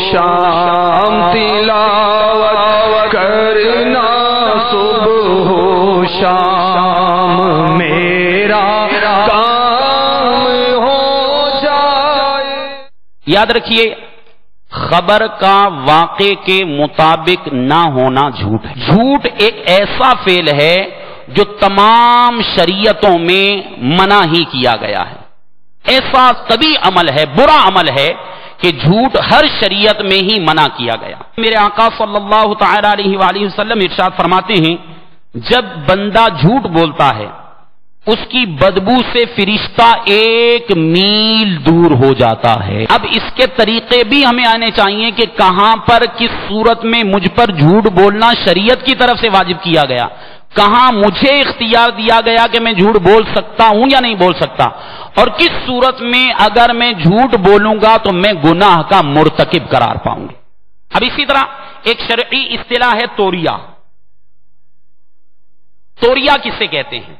شام تلاوت کرنا صبح و شام میرا کام ہو جائے۔ یاد رکھیے، خبر کا واقع کے مطابق نہ ہونا جھوٹ ہے۔ جھوٹ ایک ایسا فعل ہے جو تمام شریعتوں میں منع ہی کیا گیا ہے۔ ایسا طبی عمل ہے، برا عمل ہے کہ جھوٹ ہر شریعت میں ہی منع کیا گیا۔ میرے آقا صلی اللہ تعالی علیہ وآلہ وسلم ارشاد فرماتے ہیں، جب بندہ جھوٹ بولتا ہے اس کی بدبو سے فرشتہ 1 میل دور ہو جاتا ہے۔ اب اس کے طریقے بھی ہمیں آنے چاہیے کہ کہاں پر کس صورت میں مجھ پر جھوٹ بولنا شریعت کی طرف سے واجب کیا گیا، کہاں مجھے اختیار دیا گیا کہ میں جھوٹ بول سکتا ہوں یا نہیں بول سکتا، اور کس صورت میں اگر میں جھوٹ بولوں گا تو میں گناہ کا مرتکب قرار پاؤں گا۔ اب اسی طرح ایک شرعی اصطلاح ہے توریہ۔ توریہ کسے کہتے ہیں؟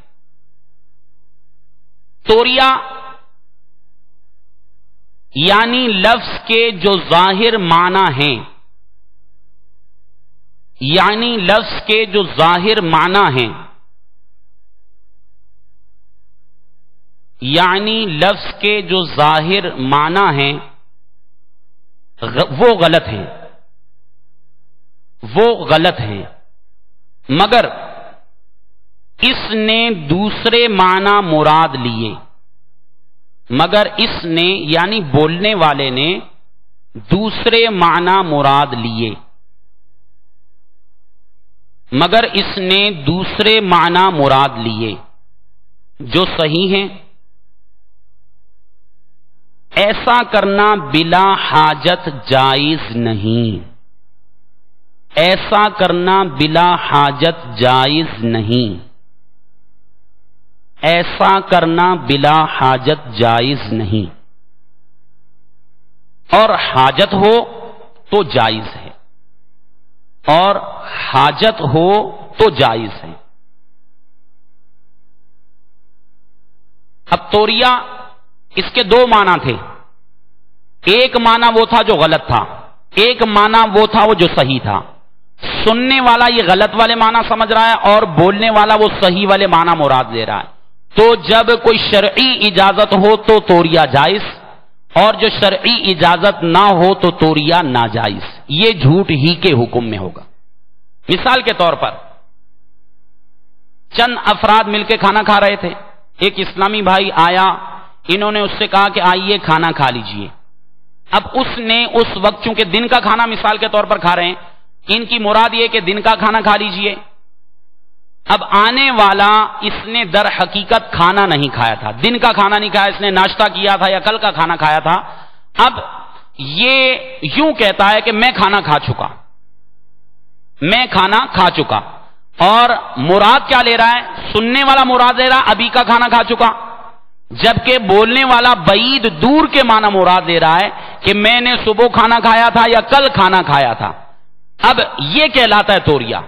توریہ یعنی لفظ کے جو ظاہر معنی ہیں، یعنی لفظ کے جو ظاہر معنی ہیں، یعنی لفظ کے جو ظاہر معنی ہیں وہ غلط ہیں، وہ غلط ہیں، مگر اس نے دوسرے معنی مراد لیے، مگر اس نے یعنی بولنے والے نے دوسرے معنی مراد لیے، مگر اس نے دوسرے معنی مراد لیے جو صحیح ہیں۔ ایسا کرنا بلا حاجت جائز نہیں، ایسا کرنا بلا حاجت جائز نہیں، ایسا کرنا بلا حاجت جائز نہیں، اور حاجت ہو تو جائز ہے، اور حاجت ہو تو جائز ہے۔ اب توریہ اس کے 2 معنی تھے، ایک معنی وہ تھا جو غلط تھا، ایک معنی وہ تھا وہ جو صحیح تھا۔ سننے والا یہ غلط والے معنی سمجھ رہا ہے اور بولنے والا وہ صحیح والے معنی مراد لے رہا ہے۔ تو جب کوئی شرعی اجازت ہو تو توریہ جائز، اور جو شرعی اجازت نہ ہو تو توریہ ناجائز، یہ جھوٹ ہی کے حکم میں ہوگا۔ مثال کے طور پر چند افراد مل کے کھانا کھا رہے تھے، ایک اسلامی بھائی آیا، انہوں نے اس سے کہا کہ آئیے کھانا کھا لیجئے۔ اب اس نے اس وقت چونکہ دن کا کھانا مثال کے طور پر کھا رہے ہیں، ان کی مراد یہ کہ دن کا کھانا کھا لیجئے۔ اب آنے والا اس نے در حقیقت کھانا نہیں کھایا تھا، دن کا کھانا نہیں کھایا، اس نے ناشتہ کیا تھا یا کل کا کھانا کھایا تھا۔ اب یہ یوں کہتا ہے کہ میں کھانا کھا چکا، میں کھانا کھا چکا، اور مراد کیا لے رہا ہے؟ سننے والا مراد لے رہا ابھی کا کھانا کھا چکا، جبکہ بولنے والا بعید دور کے معنی مراد لے رہا ہے کہ میں نے صبح کھانا کھایا تھا یا کل کھانا کھایا تھا۔ اب یہ کہلاتا ہے توریہ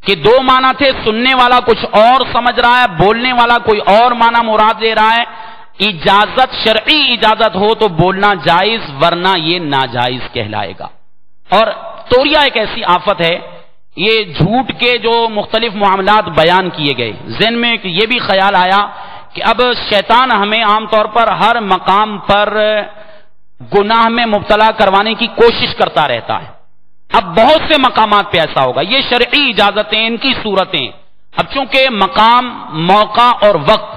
کہ 2 معنی تھے، سننے والا کچھ اور سمجھ رہا ہے، بولنے والا کوئی اور معنی مراد لے رہا ہے۔ اجازت، شرعی اجازت ہو تو بولنا جائز، ورنہ یہ ناجائز کہلائے گا۔ اور توریہ ایک ایسی آفت ہے، یہ جھوٹ کے جو مختلف معاملات بیان کیے گئے، ذہن میں یہ بھی خیال آیا کہ اب شیطان ہمیں عام طور پر ہر مقام پر گناہ میں مبتلا کروانے کی کوشش کرتا رہتا ہے۔ اب بہت سے مقامات پہ ایسا ہوگا، یہ شرعی اجازتیں، ان کی صورتیں، اب چونکہ مقام، موقع اور وقت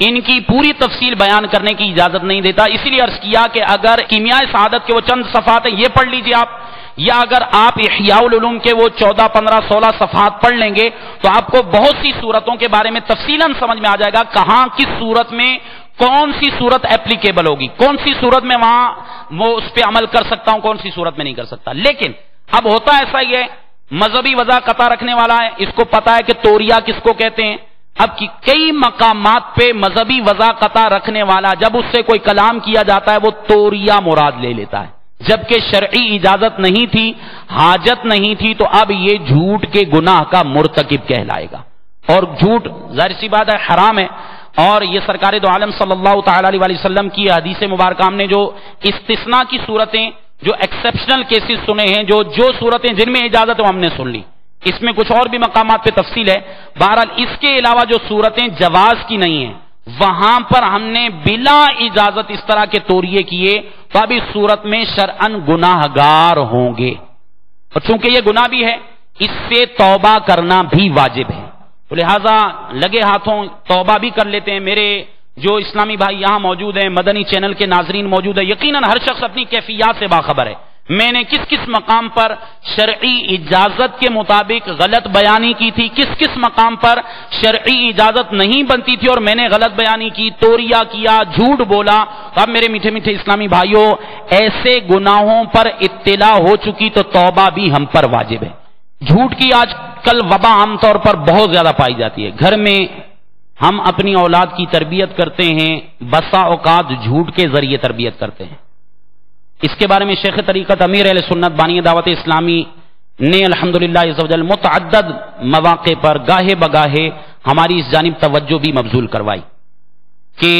ان کی پوری تفصیل بیان کرنے کی اجازت نہیں دیتا، اسی لیے عرض کیا کہ اگر کیمیائے سعادت کے وہ چند صفحات ہیں یہ پڑھ لیجئے آپ، یا اگر آپ احیاء العلوم کے وہ 14، 15، 16 صفحات پڑھ لیں گے تو آپ کو بہت سی صورتوں کے بارے میں تفصیلاً سمجھ میں آ جائے گا، کہاں کس صورت میں کون سی صورت ایپلیکیبل ہوگی، کون سی صورت میں وہاں وہ اس پہ عمل کر سکتا ہوں، کون سی صورت میں نہیں کر سکتا۔ لیکن اب ہوتا ایسا ہی ہے، مذہبی وضع قطع رکھنے والا ہے، اس کو پتا ہے کہ توریہ کس کو کہتے ہیں، اب کئی مقامات پہ مذہبی وضاقتہ رکھنے والا جب اس سے کوئی کلام کیا جاتا ہے وہ توریہ مراد لے لیتا ہے، جبکہ شرعی اجازت نہیں تھی، حاجت نہیں تھی، تو اب یہ جھوٹ کے گناہ کا مرتکب کہلائے گا۔ اور جھوٹ ظاہر سی بات ہے حرام ہے، اور یہ سرکار دو عالم صلی اللہ تعالی علیہ وسلم کی حدیث مبارکہ ہم نے جو استثناء کی صورتیں، جو ایکسیپشنل کیسز سنے ہیں، جو صورتیں جن میں اجازت ہے وہ ہم نے سن لی، اس میں کچھ اور بھی مقامات پہ تفصیل ہے۔ بہرحال اس کے علاوہ جو صورتیں جواز کی نہیں ہیں وہاں پر ہم نے بلا اجازت اس طرح کے توریے کیے تو اب اس صورت میں شرعن گناہ گار ہوں گے، اور چونکہ یہ گناہ بھی ہے اس سے توبہ کرنا بھی واجب ہے، تو لہذا لگے ہاتھوں توبہ بھی کر لیتے ہیں۔ میرے جو اسلامی بھائی یہاں موجود ہیں، مدنی چینل کے ناظرین موجود ہیں، یقیناً ہر شخص اپنی کیفیات سے باخبر ہے، میں نے کس کس مقام پر شرعی اجازت کے مطابق غلط بیانی کی تھی، کس کس مقام پر شرعی اجازت نہیں بنتی تھی اور میں نے غلط بیانی کی، توریہ کیا، جھوٹ بولا۔ اب میرے میٹھے میٹھے اسلامی بھائیوں، ایسے گناہوں پر اطلاع ہو چکی تو توبہ بھی ہم پر واجب ہے۔ جھوٹ کی آج کل وبا عام طور پر بہت زیادہ پائی جاتی ہے، گھر میں ہم اپنی اولاد کی تربیت کرتے ہیں، بسا اوقات جھوٹ کے ذریعے تربیت کرتے ہیں۔ اس کے بارے میں شیخ طریقت امیر اہل سنت بانی دعوت اسلامی نے الحمدللہ عز وجل متعدد مواقع پر گاہے بگاہے ہماری اس جانب توجہ بھی مبذول کروائی کہ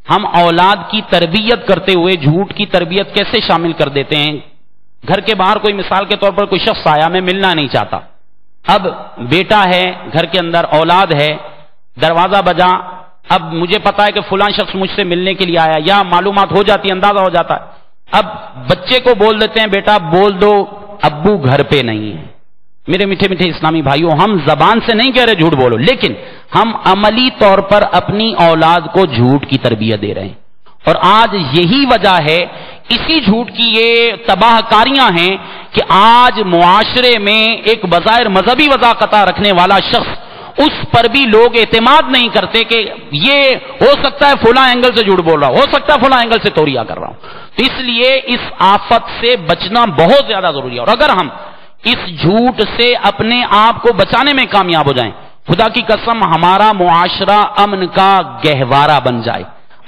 ہم اولاد کی تربیت کرتے ہوئے جھوٹ کی تربیت کیسے شامل کر دیتے ہیں۔ گھر کے باہر کوئی مثال کے طور پر کوئی شخص آیا، میں ملنا نہیں چاہتا، اب بیٹا ہے گھر کے اندر، اولاد ہے، دروازہ بجا، اب مجھے پتا ہے کہ فلاں شخص مجھ سے ملنے کے لیے آیا، یا معلومات ہو جاتی ہے، اندازہ ہو جاتا ہے، اب بچے کو بول دیتے ہیں بیٹا بول دو ابو گھر پہ نہیں ہے۔ میرے میٹھے میٹھے اسلامی بھائیوں، ہم زبان سے نہیں کہہ رہے جھوٹ بولو، لیکن ہم عملی طور پر اپنی اولاد کو جھوٹ کی تربیت دے رہے ہیں، اور آج یہی وجہ ہے، اسی جھوٹ کی یہ تباہ کاریاں ہیں کہ آج معاشرے میں ایک بظاہر مذہبی وضاقتہ رکھنے والا شخص، اس پر بھی لوگ اعتماد نہیں کرتے کہ یہ ہو سکتا ہے فلاں اینگل سے جھوٹ بول رہا ہوں، ہو سکتا ہے فلاں اینگل سے توریہ کر رہا ہوں، تو اس لیے اس آفت سے بچنا بہت زیادہ ضروری ہے، اور اگر ہم اس جھوٹ سے اپنے آپ کو بچانے میں کامیاب ہو جائیں، خدا کی قسم ہمارا معاشرہ امن کا گہوارہ بن جائے۔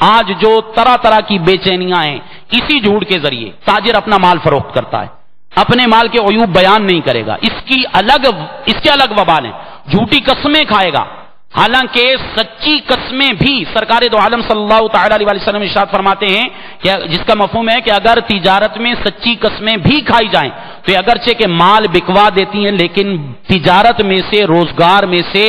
آج جو طرح طرح کی بے چینیاں ہیں اسی جھوٹ کے ذریعے، تاجر اپنا مال فروخت کرتا ہے، اپنے مال کے عیوب بیان نہیں کرے گا، اس کے الگ وبال ہیں، جھوٹی قسمیں کھائے گا، حالانکہ سچی قسمیں بھی سرکار دو عالم صلی اللہ تعالی علیہ وسلم ارشاد فرماتے ہیں کہ جس کا مفہوم ہے کہ اگر تجارت میں سچی قسمیں بھی کھائی جائیں تو اگرچہ کہ مال بکوا دیتی ہیں لیکن تجارت میں سے، روزگار میں سے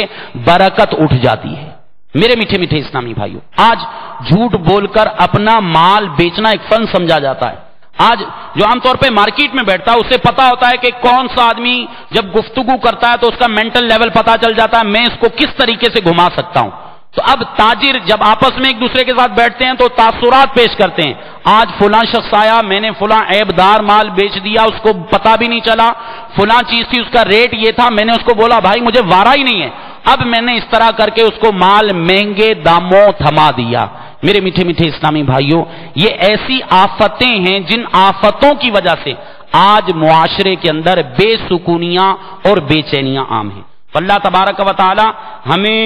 برکت اٹھ جاتی ہے۔ میرے میٹھے میٹھے اسلامی بھائیوں، آج جھوٹ بول کر اپنا مال بیچنا ایک فن سمجھا جاتا ہے۔ آج جو عام طور پہ مارکیٹ میں بیٹھتا ہے اسے پتا ہوتا ہے کہ کون سا آدمی جب گفتگو کرتا ہے تو اس کا مینٹل لیول پتا چل جاتا ہے، میں اس کو کس طریقے سے گھما سکتا ہوں۔ تو اب تاجر جب آپس میں ایک دوسرے کے ساتھ بیٹھتے ہیں تو تاثرات پیش کرتے ہیں، آج فلاں شخص آیا، میں نے فلاں عیب دار مال بیچ دیا، اس کو پتا بھی نہیں چلا، فلاں چیز تھی اس کا ریٹ یہ تھا، میں نے اس کو بولا بھائی مجھے وارہ ہی نہیں ہے، اب میں نے اس طرح کر کے اس کو مال مہنگے داموں تھما دیا۔ میرے میٹھے میٹھے اسلامی بھائیوں، یہ ایسی آفتیں ہیں جن آفتوں کی وجہ سے آج معاشرے کے اندر بے سکونیاں اور بے چینیاں عام ہیں۔ اللہ تبارک و تعالی ہمیں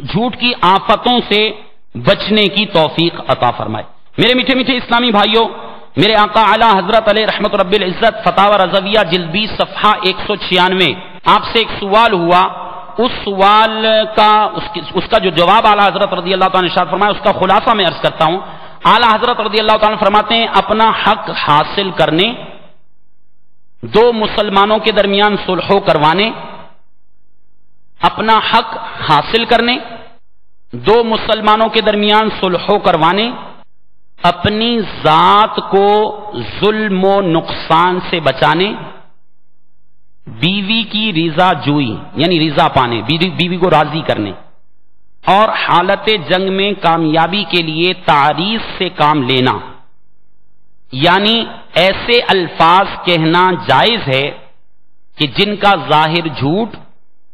جھوٹ کی آفتوں سے بچنے کی توفیق عطا فرمائے۔ میرے میٹھے میٹھے اسلامی بھائیوں، میرے آقا اعلی حضرت علیہ رحمت رب العزت فتاوی رضویہ جلد 20 صفحہ 196 آپ سے ایک سوال ہوا، اس سوال کا اس کا جو جواب اعلی حضرت رضی اللہ تعالیٰ نے ارشاد فرمایا، اس کا خلاصہ میں عرض کرتا ہوں۔ اعلی حضرت رضی اللہ تعالیٰ فرماتے ہیں اپنا حق حاصل کرنے، دو مسلمانوں کے درمیان صلح کروانے، اپنا حق حاصل کرنے، دو مسلمانوں کے درمیان صلح کروانے، اپنی ذات کو ظلم و نقصان سے بچانے، بیوی کی رضا جوئی یعنی رضا پانے، بیوی کو راضی کرنے، اور حالت جنگ میں کامیابی کے لیے تعریض سے کام لینا، یعنی ایسے الفاظ کہنا جائز ہے کہ جن کا ظاہر جھوٹ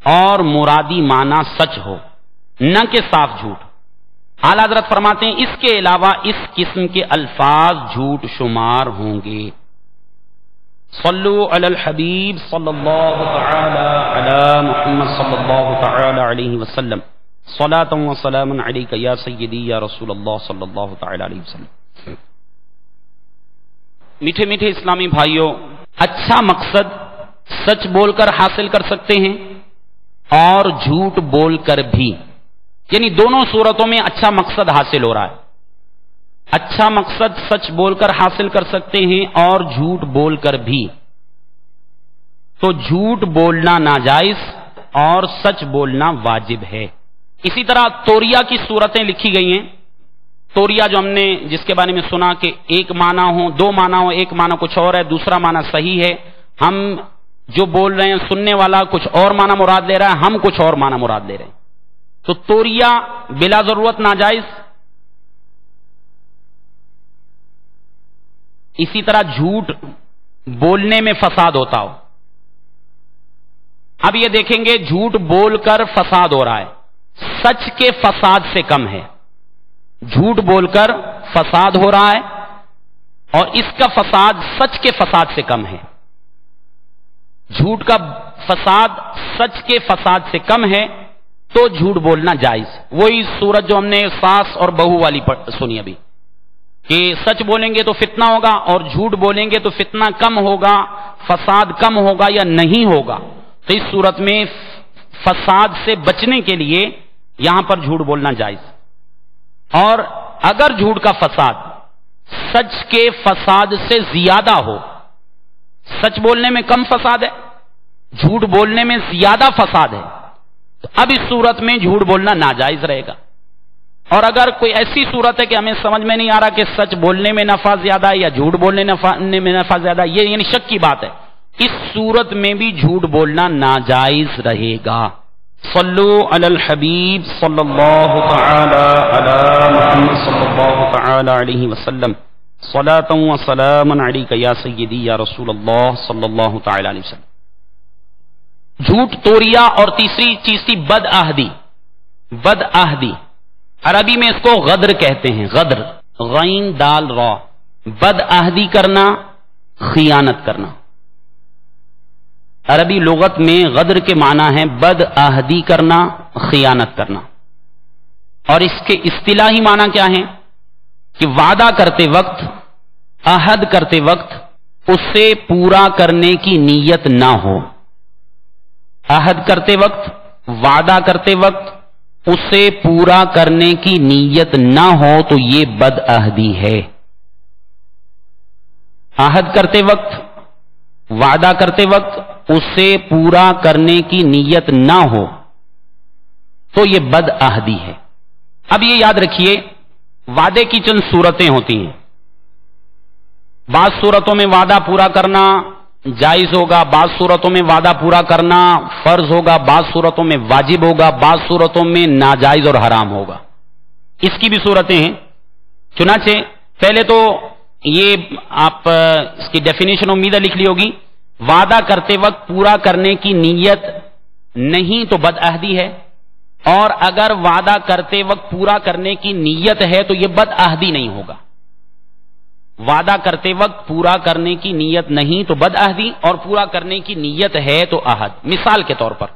اور مرادی معنی سچ ہو، نہ کہ صاف جھوٹ۔ اعلیٰ حضرت فرماتے ہیں اس کے علاوہ اس قسم کے الفاظ جھوٹ شمار ہوں گے۔ صلو علی الحبیب صلی اللہ تعالی علی محمد صلی اللہ تعالی علیہ وسلم صلاۃ و سلام علیک یا سیدی یا رسول اللہ صلی اللہ تعالی علیہ وسلم۔ میٹھے میٹھے اسلامی بھائیوں، اچھا مقصد سچ بول کر حاصل کر سکتے ہیں اور جھوٹ بول کر بھی، یعنی دونوں صورتوں میں اچھا مقصد حاصل ہو رہا ہے۔ اچھا مقصد سچ بول کر حاصل کر سکتے ہیں اور جھوٹ بول کر بھی۔ تو جھوٹ بولنا ناجائز اور سچ بولنا واجب ہے۔ اسی طرح توریہ کی صورتیں لکھی گئی ہیں۔ توریہ جو ہم نے جس کے بارے میں سنا کہ ایک معنی ہو، دو معنی ہو، ایک معنی کچھ اور ہے، دوسرا معنی صحیح ہے، ہم جو بول رہے ہیں سننے والا کچھ اور معنی مراد لے رہا ہے، ہم کچھ اور معنی مراد لے رہے ہیں، تو توریہ بلا ضرورت ناجائز۔ اسی طرح جھوٹ بولنے میں فساد ہوتا ہو۔ اب یہ دیکھیں گے جھوٹ بول کر فساد ہو رہا ہے، سچ کے فساد سے کم ہے۔ جھوٹ بول کر فساد ہو رہا ہے اور اس کا فساد سچ کے فساد سے کم ہے۔ جھوٹ کا فساد سچ کے فساد سے کم ہے تو جھوٹ بولنا جائز۔ وہی صورت جو ہم نے ساس اور بہو والی سنی ابھی، کہ سچ بولیں گے تو فتنہ ہوگا اور جھوٹ بولیں گے تو فتنہ کم ہوگا، فساد کم ہوگا یا نہیں ہوگا۔ تو اس صورت میں فساد سے بچنے کے لیے یہاں پر جھوٹ بولنا جائز۔ اور اگر جھوٹ کا فساد سچ کے فساد سے زیادہ ہو، سچ بولنے میں کم فساد ہے، جھوٹ بولنے میں زیادہ فساد ہے، تو اب اس صورت میں جھوٹ بولنا ناجائز رہے گا۔ اور اگر کوئی ایسی صورت ہے کہ ہمیں سمجھ میں نہیں آ رہا کہ سچ بولنے میں نفع زیادہ ہے یا جھوٹ بولنے میں نفع زیادہ ہے، یہ یعنی شک کی بات ہے، اس صورت میں بھی جھوٹ بولنا ناجائز رہے گا۔ صلو علی الحبیب صلی اللہ تعالی علی محمد صلی اللہ تعالی علیہ وسلم صلاۃ و سلام علیک یا سیدی یا رسول اللہ صلی اللہ تعالی علیہ وسلم۔ جھوٹ توریہ اور تیسری چیز تھی بد عہدی۔ بد عہدی عربی میں اس کو غدر کہتے ہیں، غدر، غین دال را، بد عہدی کرنا، خیانت کرنا۔ عربی لغت میں غدر کے معنی ہے بد عہدی کرنا، خیانت کرنا۔ اور اس کے اصطلاحی معنی کیا ہے کہ وعدہ کرتے وقت، عہد کرتے وقت اسے پورا کرنے کی نیت نہ ہو۔ عہد کرتے وقت، وعدہ کرتے وقت اسے پورا کرنے کی نیت نہ ہو تو یہ بد عہدی ہے۔ عہد کرتے وقت، وعدہ کرتے وقت اسے پورا کرنے کی نیت نہ ہو تو یہ بد عہدی ہے۔ اب یہ یاد رکھیے وعدے کی چند صورتیں ہوتی ہیں۔ بعض صورتوں میں وعدہ پورا کرنا جائز ہوگا، بعض صورتوں میں وعدہ پورا کرنا فرض ہوگا، بعض صورتوں میں واجب ہوگا، بعض صورتوں میں ناجائز اور حرام ہوگا۔ اس کی بھی صورتیں ہیں۔ چنانچہ پہلے تو یہ آپ اس کی ڈیفینیشن امید ہے لکھ لی ہوگی، وعدہ کرتے وقت پورا کرنے کی نیت نہیں تو بد عہدی ہے، اور اگر وعدہ کرتے وقت پورا کرنے کی نیت ہے تو یہ بد عہدی نہیں ہوگا۔ وعدہ کرتے وقت پورا کرنے کی نیت نہیں تو بد عہدی، اور پورا کرنے کی نیت ہے تو عہد۔ مثال کے طور پر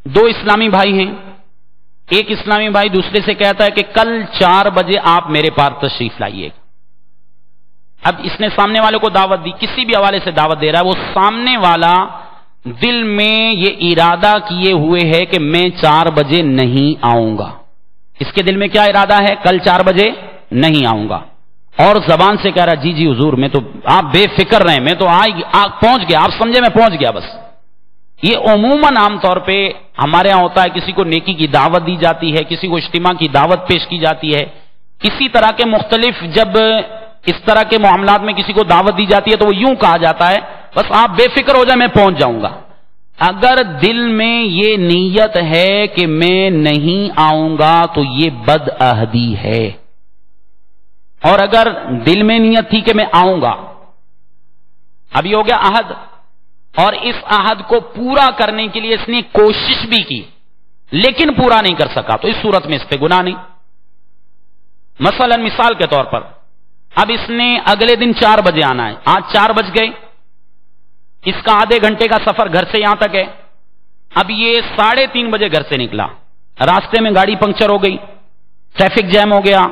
دو اسلامی بھائی ہیں، ایک اسلامی بھائی دوسرے سے کہتا ہے کہ کل 4 بجے آپ میرے پاس تشریف لائیے گا۔ اب اس نے سامنے والے کو دعوت دی، کسی بھی حوالے سے دعوت دے رہا ہے، وہ سامنے والا دل میں یہ ارادہ کیے ہوئے ہے کہ میں 4 بجے نہیں آؤں گا۔ اس کے دل میں کیا ارادہ ہے؟ کل 4 بجے نہیں آؤں گا، اور زبان سے کہہ رہا جی جی حضور میں تو، آپ بے فکر رہیں، میں تو پہنچ گیا، آپ سمجھے میں پہنچ گیا بس۔ یہ عموماً عام طور پہ ہمارے ہاں ہوتا ہے، کسی کو نیکی کی دعوت دی جاتی ہے، کسی کو اجتماع کی دعوت پیش کی جاتی ہے، اسی طرح کے مختلف جب اس طرح کے معاملات میں کسی کو دعوت دی جاتی ہے تو وہ یوں کہا جاتا ہے بس آپ بے فکر ہو جائیں میں پہنچ جاؤں گا۔ اگر دل میں یہ نیت ہے کہ میں نہیں آؤں گا تو یہ بد عہدی ہے، اور اگر دل میں نیت تھی کہ میں آؤں گا، اب یہ ہو گیا عہد، اور اس عہد کو پورا کرنے کے لیے اس نے کوشش بھی کی لیکن پورا نہیں کر سکا، تو اس صورت میں اس پہ گناہ نہیں۔ مثلا مثال کے طور پر اب اس نے اگلے دن 4 بجے آنا ہے، آج 4 بج گئے، اس کا آدھے گھنٹے کا سفر گھر سے یہاں تک ہے، اب یہ 3:30 بجے گھر سے نکلا، راستے میں گاڑی پنکچر ہو گئی، ٹریفک جیم ہو گیا،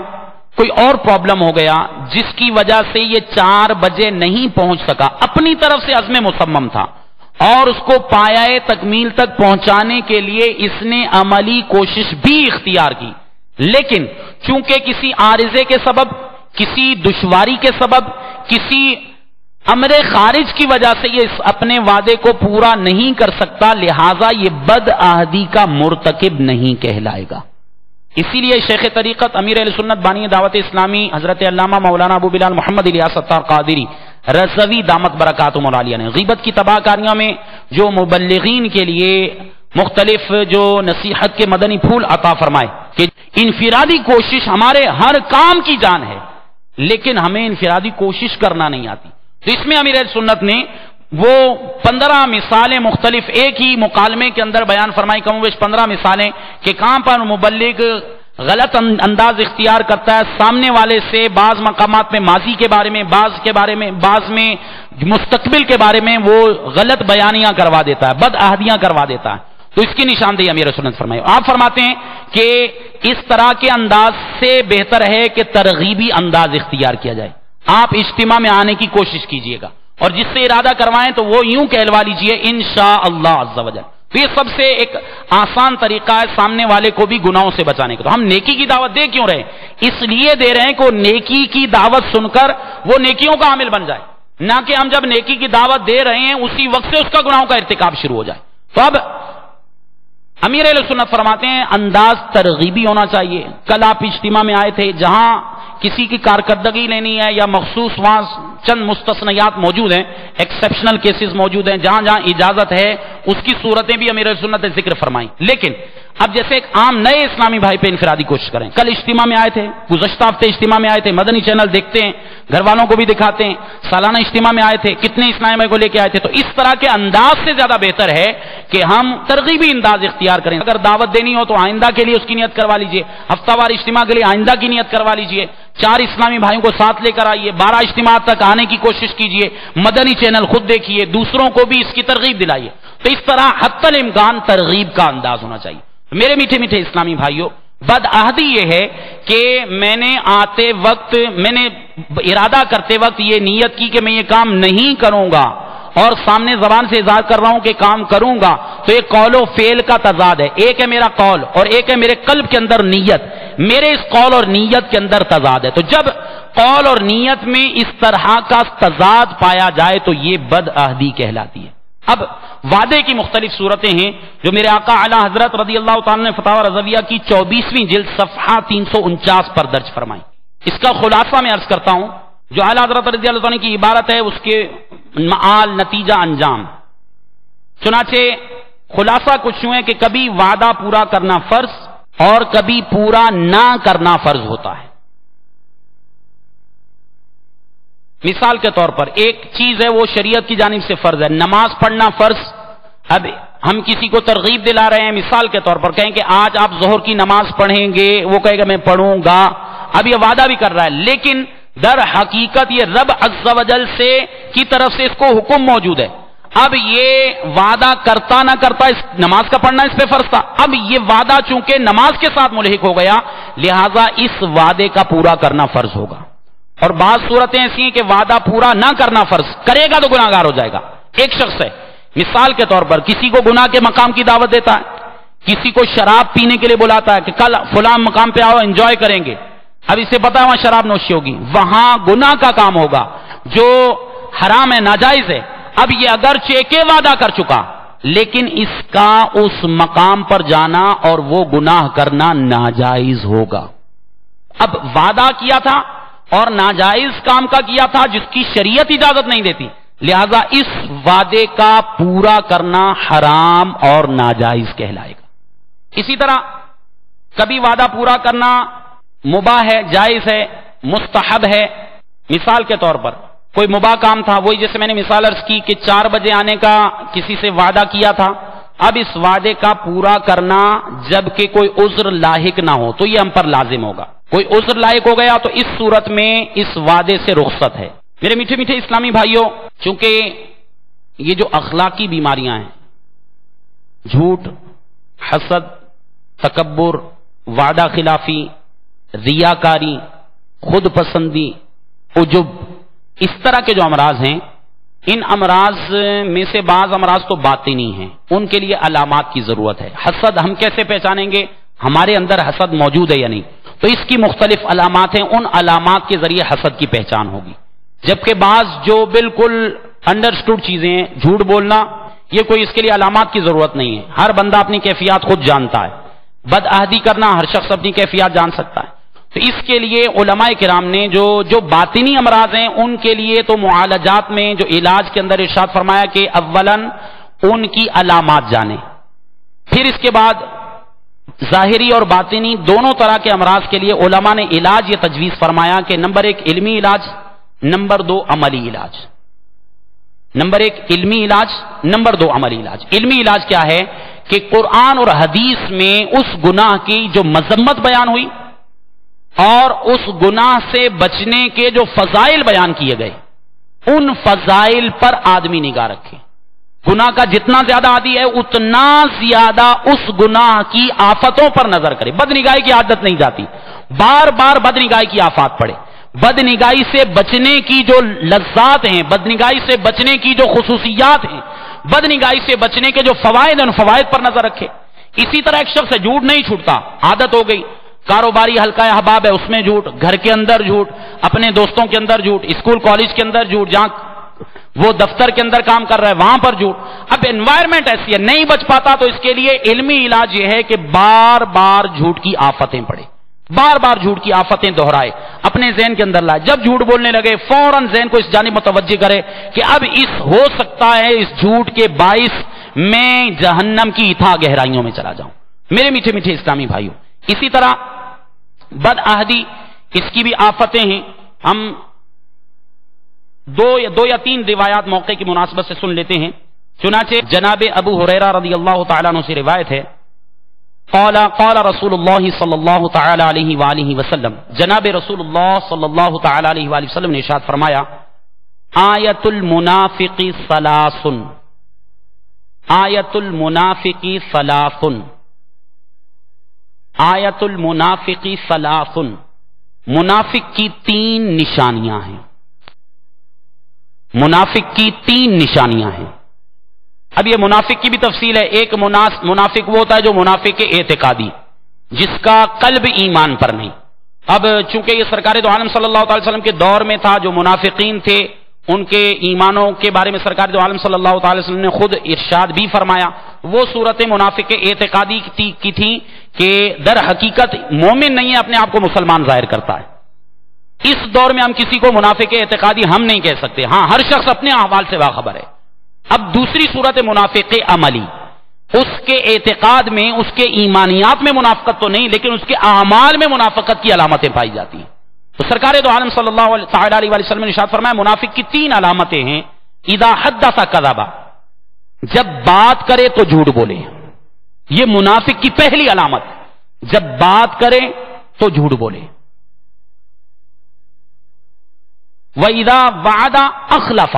کوئی اور پرابلم ہو گیا جس کی وجہ سے یہ 4 بجے نہیں پہنچ سکا، اپنی طرف سے عزم مصمم تھا اور اس کو پایہ تکمیل تک پہنچانے کے لیے اس نے عملی کوشش بھی اختیار کی، لیکن چونکہ کسی عارضے کے سبب، کسی دشواری کے سبب، کسی امر خارج کی وجہ سے یہ اپنے وعدے کو پورا نہیں کر سکتا، لہذا یہ بد عہدی کا مرتکب نہیں کہلائے گا۔ اسی لیے شیخ طریقت امیر اہل سنت بانی دعوت اسلامی حضرت علامہ مولانا ابو بلال محمد الیاس ستار قادری رضوی دامت برکاتہم العالیہ نے غیبت کی تباہ کاریوں میں جو مبلغین کے لیے مختلف جو نصیحت کے مدنی پھول عطا فرمائے کہ انفرادی کوشش ہمارے ہر کام کی جان ہے، لیکن ہمیں انفرادی کوشش کرنا نہیں آتی، تو اس میں امیر اہل سنت نے وہ 15 مثالیں مختلف ایک ہی مکالمے کے اندر بیان فرمائی، کم و بیش 15 مثالیں کہ کہاں پر مبلغ غلط انداز اختیار کرتا ہے، سامنے والے سے بعض مقامات میں ماضی کے بارے میں، بعض میں مستقبل کے بارے میں وہ غلط بیانیاں کروا دیتا ہے، بد عہدیاں کروا دیتا ہے، تو اس کی نشاندہی امیر سنت فرمائی۔ آپ فرماتے ہیں کہ اس طرح کے انداز سے بہتر ہے کہ ترغیبی انداز اختیار کیا جائے، آپ اجتماع میں آنے کی کوشش کیجئے گا اور جس سے ارادہ کروائیں تو وہ یوں کہلوا لیجئے انشاءاللہ عز و جل، تو یہ سب سے ایک آسان طریقہ ہے سامنے والے کو بھی گناہوں سے بچانے کا۔ تو ہم نیکی کی دعوت دے کیوں رہے؟ اس لیے دے رہے ہیں کہ وہ نیکی کی دعوت سن کر وہ نیکیوں کا عامل بن جائے، نہ کہ ہم جب نیکی کی دعوت دے رہے ہیں اسی وقت سے اس کا گناہوں کا ارتکاب شروع ہو جائے۔ تو اب امیر اہل سنت فرماتے ہیں انداز ترغیبی ہونا چاہیے۔ کل آپ اجتماع میں آئے تھے، جہاں کسی کی کارکردگی لینی ہے یا مخصوص وہاں چند مستثنیات موجود ہیں، ایکسیپشنل کیسز موجود ہیں، جہاں جہاں اجازت ہے اس کی صورتیں بھی امیر سنت نے ذکر فرمائی، لیکن اب جیسے ایک عام نئے اسلامی بھائی پہ انفرادی کوشش کریں۔ کل اجتماع میں آئے تھے، گزشتہ ہفتے اجتماع میں آئے تھے، مدنی چینل دیکھتے ہیں، گھر والوں کو بھی دکھاتے ہیں، سالانہ اجتماع میں آئے تھے، کتنے اسلامی بھائی کو لے کے آئے تھے، تو اس طرح کے انداز سے زیادہ بہتر ہے کہ ہم ترغیبی انداز اختیار کریں۔ اگر دعوت دینی ہو تو آئندہ کے لیے اس کی نیت کروا لیجئے، ہفتہ وار اجتماع کے لیے آئندہ کی نیت کروا لیجئے، 4 اسلامی بھائیوں کو ساتھ لے کر آئیے، 12 اجتماع تک آنے کی کوشش کیجئے، مدنی چینل خود دیکھیے، دوسروں کو بھی اس کی ترغیب دلائیے، تو اس طرح حتی الامکان ترغیب کا انداز ہونا چاہیے۔ میرے میٹھے میٹھے اسلامی بھائیوں، بد عہدی یہ ہے کہ میں نے ارادہ کرتے وقت یہ نیت کی کہ میں یہ کام نہیں کروں گا اور سامنے زبان سے اظہار کر رہا ہوں کہ کام کروں گا، تو یہ قول و فعل کا تضاد ہے، ایک ہے میرا قول اور ایک ہے میرے قلب کے اندر نیت، میرے اس قول اور نیت کے اندر تضاد ہے، تو جب قول اور نیت میں اس طرح کا تضاد پایا جائے تو یہ بد عہدی کہلاتی ہے۔ اب وعدے کی مختلف صورتیں ہیں جو میرے آقا اعلی حضرت رضی اللہ تعالیٰ نے فتاوی رضویہ کی 24ویں جلد صفحہ 349 پر درج فرمائی۔ اس کا خلاصہ میں عرض کرتا ہوں، جو اعلی حضرت رضی اللہ تعالیٰ کی عبارت ہے اس کے معال، نتیجہ، انجام، چنانچہ خلاصہ کچھ یوں ہے کہ کبھی وعدہ پورا کرنا فرض اور کبھی پورا نہ کرنا فرض ہوتا ہے۔ مثال کے طور پر ایک چیز ہے وہ شریعت کی جانب سے فرض ہے، نماز پڑھنا فرض۔ اب ہم کسی کو ترغیب دلا رہے ہیں، مثال کے طور پر کہیں کہ آج آپ ظہر کی نماز پڑھیں گے، وہ کہے گا میں پڑھوں گا، اب یہ وعدہ بھی کر رہا ہے، لیکن در حقیقت یہ رب عز و جل سے کی طرف سے اس کو حکم موجود ہے۔ اب یہ وعدہ کرتا نہ کرتا، اس نماز کا پڑھنا اس پہ فرض تھا، اب یہ وعدہ چونکہ نماز کے ساتھ ملحق ہو گیا، لہذا اس وعدے کا پورا کرنا فرض ہوگا۔ اور بعض صورتیں ایسی ہیں کہ وعدہ پورا نہ کرنا فرض، کرے گا تو گناہگار ہو جائے گا۔ ایک شخص ہے، مثال کے طور پر کسی کو گناہ کے مقام کی دعوت دیتا ہے، کسی کو شراب پینے کے لیے بلاتا ہے کہ کل فلاں مقام پہ آؤ، انجوائے کریں گے، اب اسے پتا ہے وہاں شراب نوشی ہوگی، وہاں گناہ کا کام ہوگا جو حرام ہے، ناجائز ہے۔ اب یہ اگرچہ کہ وعدہ کر چکا، لیکن اس کا اس مقام پر جانا اور وہ گناہ کرنا ناجائز ہوگا۔ اب وعدہ کیا تھا اور ناجائز کام کا کیا تھا جس کی شریعت اجازت نہیں دیتی، لہذا اس وعدے کا پورا کرنا حرام اور ناجائز کہلائے گا۔ اسی طرح کبھی وعدہ پورا کرنا مباح ہے، جائز ہے، مستحب ہے۔ مثال کے طور پر کوئی مباح کام تھا، وہی جیسے میں نے مثال عرض کی کہ 4 بجے آنے کا کسی سے وعدہ کیا تھا، اب اس وعدے کا پورا کرنا جب کہ کوئی عذر لاحق نہ ہو تو یہ ہم پر لازم ہوگا۔ کوئی عذر لائق ہو گیا تو اس صورت میں اس وعدے سے رخصت ہے۔ میرے میٹھے میٹھے اسلامی بھائیوں، چونکہ یہ جو اخلاقی بیماریاں ہیں، جھوٹ، حسد، تکبر، وعدہ خلافی، ریاکاری، خود پسندی، عجب، اس طرح کے جو امراض ہیں، ان امراض میں سے بعض امراض تو باطنی ہیں، ان کے لیے علامات کی ضرورت ہے۔ حسد ہم کیسے پہچانیں گے ہمارے اندر حسد موجود ہے یا نہیں؟ تو اس کی مختلف علامات ہیں، ان علامات کے ذریعے حسد کی پہچان ہوگی۔ جبکہ بعض جو بالکل انڈرسٹوڈ چیزیں ہیں، جھوٹ بولنا، یہ کوئی اس کے لیے علامات کی ضرورت نہیں ہے، ہر بندہ اپنی کیفیات خود جانتا ہے۔ بدعہدی کرنا، ہر شخص اپنی کیفیات جان سکتا ہے۔ تو اس کے لیے علماء کرام نے جو باطنی امراض ہیں ان کے لیے تو معالجات میں جو علاج کے اندر ارشاد فرمایا کہ اولاً ان کی علامات جانیں، پھر اس کے بعد ظاہری اور باطنی دونوں طرح کے امراض کے لیے علماء نے علاج یہ تجویز فرمایا کہ نمبر 1 علمی علاج، نمبر 2 عملی علاج۔ نمبر 1 علمی علاج، نمبر 2 عملی علاج۔ علمی علاج کیا ہے کہ قرآن اور حدیث میں اس گناہ کی جو مذمت بیان ہوئی اور اس گناہ سے بچنے کے جو فضائل بیان کیے گئے، ان فضائل پر آدمی نگاہ رکھے۔ گناہ کا جتنا زیادہ عادی ہے اتنا زیادہ اس گناہ کی آفتوں پر نظر کرے۔ بد نگاہی کی عادت نہیں جاتی، بار بار بد نگاہی کی آفات پڑے، بد نگاہی سے بچنے کی جو لذات ہیں، بد نگاہی سے بچنے کی جو خصوصیات ہیں، بد نگاہی سے بچنے کے جو فوائد ہیں، ان فوائد پر نظر رکھے۔ اسی طرح ایک شخص ہے، جھوٹ نہیں چھوٹتا، عادت ہو گئی، کاروباری حلقہ احباب ہے اس میں جھوٹ، گھر کے اندر جھوٹ، اپنے دوستوں کے اندر جھوٹ، اسکول کالج کے اندر جھوٹ، جہاں وہ دفتر کے اندر کام کر رہا ہے وہاں پر جھوٹ۔ اب انوائرمنٹ ایسی ہے، نہیں بچ پاتا، تو اس کے لیے علمی علاج یہ ہے کہ بار بار جھوٹ کی آفتیں پڑھے، بار بار جھوٹ کی آفتیں دہرائے، اپنے ذہن کے اندر لائے۔ جب جھوٹ بولنے لگے فوراً ذہن کو اس جانب متوجہ کرے کہ اب ہو سکتا ہے اس جھوٹ کے باعث میں جہنم کی اتھا گہرائیوں میں چلا جاؤں۔ میرے میٹھے میٹھے اسلامی بھائیوں، اسی طرح بدعہدی، اس کی بھی آفتیں ہیں۔ ہم دو یا تین روایات موقع کی مناسبت سے سن لیتے ہیں۔ چنانچہ جناب ابو ہریرہ رضی اللہ تعالیٰ عنہ سے روایت ہے، قال رسول اللہ صلی اللہ تعالی علیہ وآلہ وسلم، جناب رسول اللہ صلی اللہ تعالی علیہ وآلہ وسلم نے ارشاد فرمایا، آیت المنافق ثلاث، آیت المنافق ثلاث، آیت المنافق ثلاث، منافق کی 3 نشانیاں ہیں، منافق کی 3 نشانیاں ہیں۔ اب یہ منافق کی بھی تفصیل ہے۔ ایک منافق وہ ہوتا ہے جو منافق اعتقادی، جس کا قلب ایمان پر نہیں۔ اب چونکہ یہ سرکار دو عالم صلی اللہ تعالی وسلم کے دور میں تھا، جو منافقین تھے ان کے ایمانوں کے بارے میں سرکار دو عالم صلی اللہ تعالی وسلم نے خود ارشاد بھی فرمایا۔ وہ صورت منافق اعتقادی کی تھی کہ در حقیقت مومن نہیں ہے، اپنے آپ کو مسلمان ظاہر کرتا ہے۔ اس دور میں ہم کسی کو منافق اعتقادی ہم نہیں کہہ سکتے، ہاں ہر شخص اپنے احوال سے باخبر ہے۔ اب دوسری صورت منافق عملی، اس کے اعتقاد میں، اس کے ایمانیات میں منافقت تو نہیں، لیکن اس کے اعمال میں منافقت کی علامتیں پائی جاتی ہیں۔ تو سرکار دو عالم صلی اللہ تعالی علیہ وسلم نے ارشاد فرمایا، منافق کی 3 علامتیں ہیں۔ اذا حدث کذب، جب بات کرے تو جھوٹ بولے، یہ منافق کی پہلی علامت، جب بات کرے تو جھوٹ بولے۔ وَإِذَا وَعَدَ أَخْلَفَ،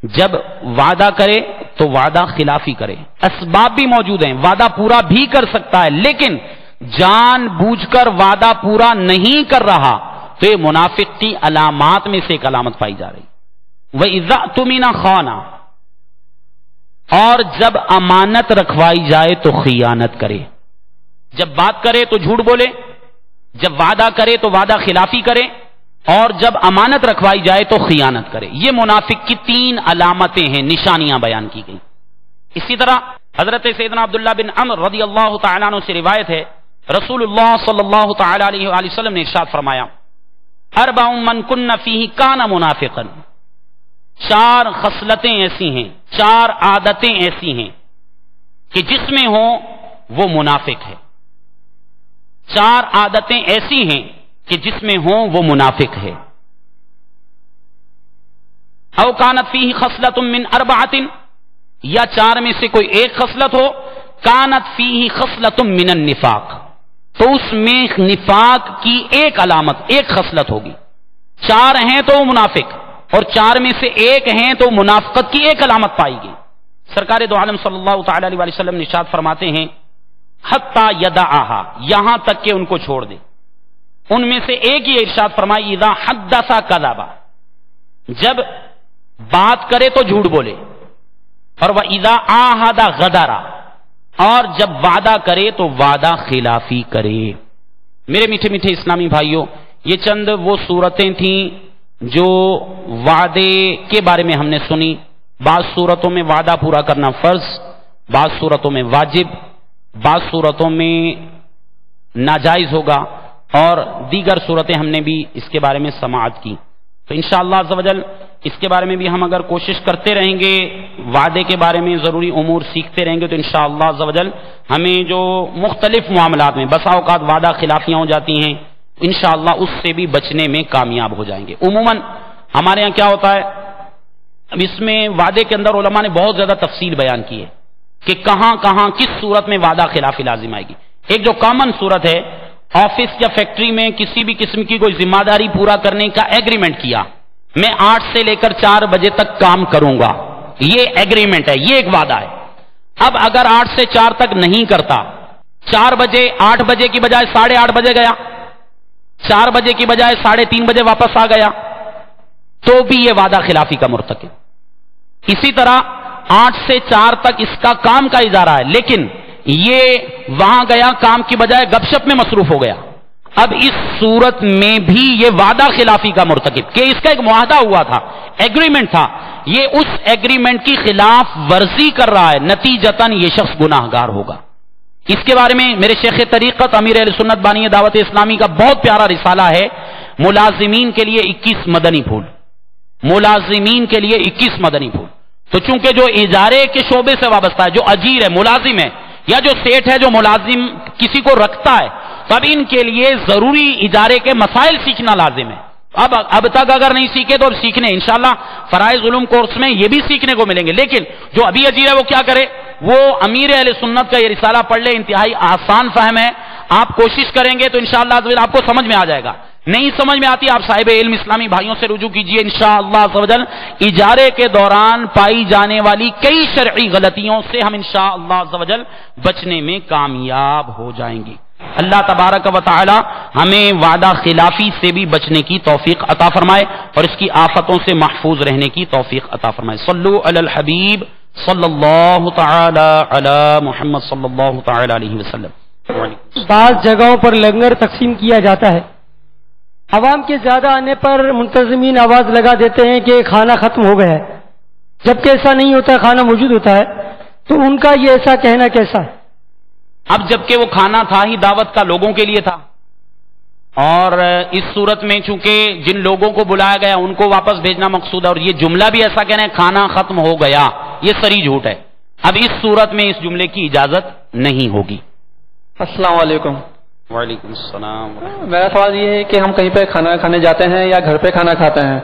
جب وعدہ کرے تو وعدہ خلافی کرے۔ اسباب بھی موجود ہیں، وعدہ پورا بھی کر سکتا ہے لیکن جان بوجھ کر وعدہ پورا نہیں کر رہا، تو یہ منافق کی علامات میں سے ایک علامت پائی جا رہی۔ وَإِذَا اؤْتُمِنَ خَانَ، اور جب امانت رکھوائی جائے تو خیانت کرے۔ جب بات کرے تو جھوٹ بولے، جب وعدہ کرے تو وعدہ خلافی کرے، اور جب امانت رکھوائی جائے تو خیانت کرے۔ یہ منافق کی 3 علامتیں ہیں، نشانیاں بیان کی گئی۔ اسی طرح حضرت سیدنا عبداللہ بن عمر رضی اللہ تعالیٰ عنہ سے روایت ہے، رسول اللہ صلی اللہ تعالی علیہ وآلہ وسلم نے ارشاد فرمایا، اربع من کن فیہ کان منافقا، 4 خصلتیں ایسی ہیں، 4 عادتیں ایسی ہیں کہ جس میں ہوں وہ منافق ہے۔ 4 عادتیں ایسی ہیں کہ جس میں ہوں وہ منافق ہے۔ او کانت فیہ خصلۃ من 4، یا 4 میں سے کوئی ایک خصلت ہو، کانت فیہ خصلۃ من النفاق، تو اس میں نفاق کی ایک علامت، ایک خصلت ہوگی. 4 ہیں تو وہ منافق، اور 4 میں سے ایک ہیں تو منافقت کی ایک علامت پائی گئی. سرکار دو عالم صلی اللہ تعالی علیہ وسلم ارشاد فرماتے ہیں حتی یدعہا، یہاں تک کہ ان کو چھوڑ دے. ان میں سے ایک یہ ارشاد فرمائی اذا حدث کذب، جب بات کرے تو جھوٹ بولے، اور وَإِذَا عَاهَدَ غَدَرَ، اور جب وعدہ کرے تو وعدہ خلافی کرے. میرے میٹھے میٹھے اسلامی بھائیوں، یہ چند وہ صورتیں تھیں جو وعدے کے بارے میں ہم نے سنی. بعض صورتوں میں وعدہ پورا کرنا فرض، بعض صورتوں میں واجب، بعض صورتوں میں ناجائز ہوگا، اور دیگر صورتیں ہم نے بھی اس کے بارے میں سماعت کی. تو انشاءاللہ عز و جل اس کے بارے میں بھی ہم اگر کوشش کرتے رہیں گے، وعدے کے بارے میں ضروری امور سیکھتے رہیں گے، تو انشاءاللہ عز و جل ہمیں جو مختلف معاملات میں بسا اوقات وعدہ خلافیاں ہو جاتی ہیں، انشاءاللہ اس سے بھی بچنے میں کامیاب ہو جائیں گے. عموماً ہمارے ہاں کیا ہوتا ہے، اب اس میں وعدے کے اندر علماء نے بہت زیادہ تفصیل بیان کی ہے کہ کہاں کہاں کس صورت میں وعدہ خلافی لازم آئے گی. ایک جو کامن صورت ہے، آفس یا فیکٹری میں کسی بھی قسم کی کوئی ذمہ داری پورا کرنے کا ایگریمنٹ کیا، میں 8 سے لے کر 4 بجے تک کام کروں گا، یہ ایگریمنٹ ہے، یہ ایک وعدہ ہے. اب اگر 8 سے 4 تک نہیں کرتا، 4 بجے 8 بجے کی بجائے 8:30 بجے گیا، 4 بجے کی بجائے 3:30 بجے واپس آ گیا، تو بھی یہ وعدہ خلافی کا مرتکب. اسی طرح 8 سے 4 تک اس کا کام کا اجارہ ہے، لیکن یہ وہاں گیا کام کی بجائے گپ شپ میں مصروف ہو گیا. اب اس صورت میں بھی یہ وعدہ خلافی کا مرتکب، کہ اس کا ایک معاہدہ ہوا تھا، ایگریمنٹ تھا، یہ اس ایگریمنٹ کی خلاف ورزی کر رہا ہے، نتیجتاً یہ شخص گناہ گار ہوگا. اس کے بارے میں میرے شیخ طریقت امیر اہل سنت بانی دعوت اسلامی کا بہت پیارا رسالہ ہے، ملازمین کے لیے 21 مدنی پھول. ملازمین کے لیے 21 مدنی پھول. تو چونکہ جو اجارے کے شعبے سے وابستہ ہے، جو اجیر ہے، ملازم ہے، یا جو سیٹ ہے جو ملازم کسی کو رکھتا ہے، تب ان کے لیے ضروری اجارے کے مسائل سیکھنا لازم ہے. اب تک اگر نہیں سیکھے تو اب سیکھنے، انشاءاللہ فرائض علوم کورس میں یہ بھی سیکھنے کو ملیں گے. لیکن جو ابھی اجیر ہے وہ کیا کرے، وہ امیر اہل سنت کا یہ رسالہ پڑھ لے، انتہائی آسان فہم ہے. آپ کوشش کریں گے تو انشاءاللہ آپ کو سمجھ میں آ جائے گا. نہیں سمجھ میں آتی آپ صاحب علم اسلامی بھائیوں سے رجوع کیجئے. انشاءاللہ عز و جل اجارے کے دوران پائی جانے والی کئی شرعی غلطیوں سے ہم انشاءاللہ عز و جل بچنے میں کامیاب ہو جائیں گے. اللہ تبارک و تعالی ہمیں وعدہ خلافی سے بھی بچنے کی توفیق عطا فرمائے اور اس کی آفتوں سے محفوظ رہنے کی توفیق عطا فرمائے. صلو علی الحبیب صلی اللہ تعالی علی محمد صلی اللہ تعالی علیہ وسلم. بعض جگہوں پر لنگر تقسیم کیا جاتا ہے، عوام کے زیادہ آنے پر منتظمین آواز لگا دیتے ہیں کہ کھانا ختم ہو گیا ہے، جبکہ ایسا نہیں ہوتا، کھانا موجود ہوتا ہے. تو ان کا یہ ایسا کہنا کیسا ہے؟ اب جبکہ وہ کھانا تھا ہی دعوت کا، لوگوں کے لیے تھا، اور اس صورت میں چونکہ جن لوگوں کو بلایا گیا ان کو واپس بھیجنا مقصود ہے، اور یہ جملہ بھی ایسا کہنا ہے کھانا ختم ہو گیا، یہ سری جھوٹ ہے. اب اس صورت میں اس جملے کی اجازت نہیں ہوگی. السلام علیکم. وعلیکم السلام. میرا سوال یہ ہے کہ ہم کہیں پہ کھانا کھانے جاتے ہیں یا گھر پہ کھانا کھاتے ہیں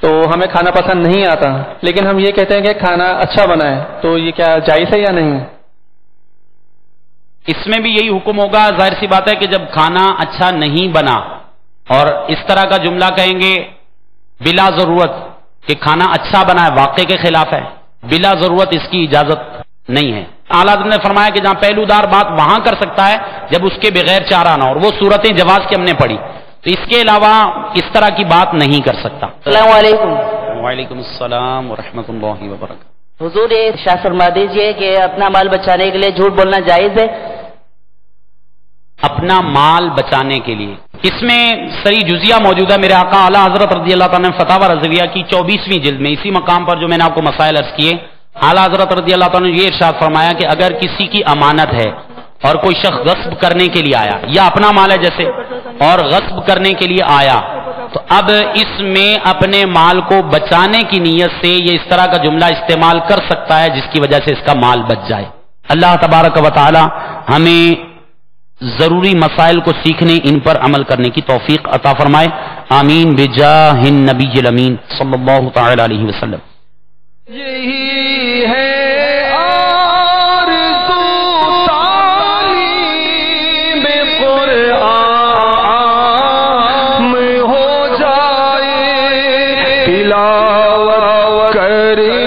تو ہمیں کھانا پسند نہیں آتا، لیکن ہم یہ کہتے ہیں کہ کھانا اچھا بنا ہے، تو یہ کیا جائز ہے یا نہیں؟ اس میں بھی یہی حکم ہوگا. ظاہر سی بات ہے کہ جب کھانا اچھا نہیں بنا اور اس طرح کا جملہ کہیں گے بلا ضرورت کہ کھانا اچھا بنا ہے، واقعے کے خلاف ہے. بلا ضرورت اس کی اجازت نہیں ہے. اعلیٰ حضرت نے فرمایا کہ جہاں پہلو دار بات وہاں کر سکتا ہے جب اس کے بغیر چارہ نہ ہو، اور وہ صورتیں جواز کی ہم نے پڑھی. تو اس کے علاوہ اس طرح کی بات نہیں کر سکتا. السلام علیکم. وعلیکم السلام ورحمۃ اللہ وبرکاتہ. حضور ارشاد فرما دیجئے کہ اپنا مال بچانے کے لیے جھوٹ بولنا جائز ہے؟ اپنا مال بچانے کے لیے اس میں سری جزیہ موجود ہے. میرے آقا اعلیٰ حضرت رضی اللہ تعالیٰ نے فتاوی رضویہ کی 24ویں جلد میں اسی مقام پر جو میں نے آپ کو مسائل عرض کیے، اعلیٰ حضرت رضی اللہ تعالیٰ نے یہ ارشاد فرمایا کہ اگر کسی کی امانت ہے اور کوئی شخص غصب کرنے کے لیے آیا، یا اپنا مال ہے جیسے اور غصب کرنے کے لیے آیا، تو اب اس میں اپنے مال کو بچانے کی نیت سے یہ اس طرح کا جملہ استعمال کر سکتا ہے جس کی وجہ سے اس کا مال بچ جائے. اللہ تبارک و تعالی ہمیں ضروری مسائل کو سیکھنے، ان پر عمل کرنے کی توفیق عطا فرمائے. آمین بجاہ النبی الامین صلی اللہ تعالی علیہ وسلم. یہی ہے آرزو تعلیم قرآن ہری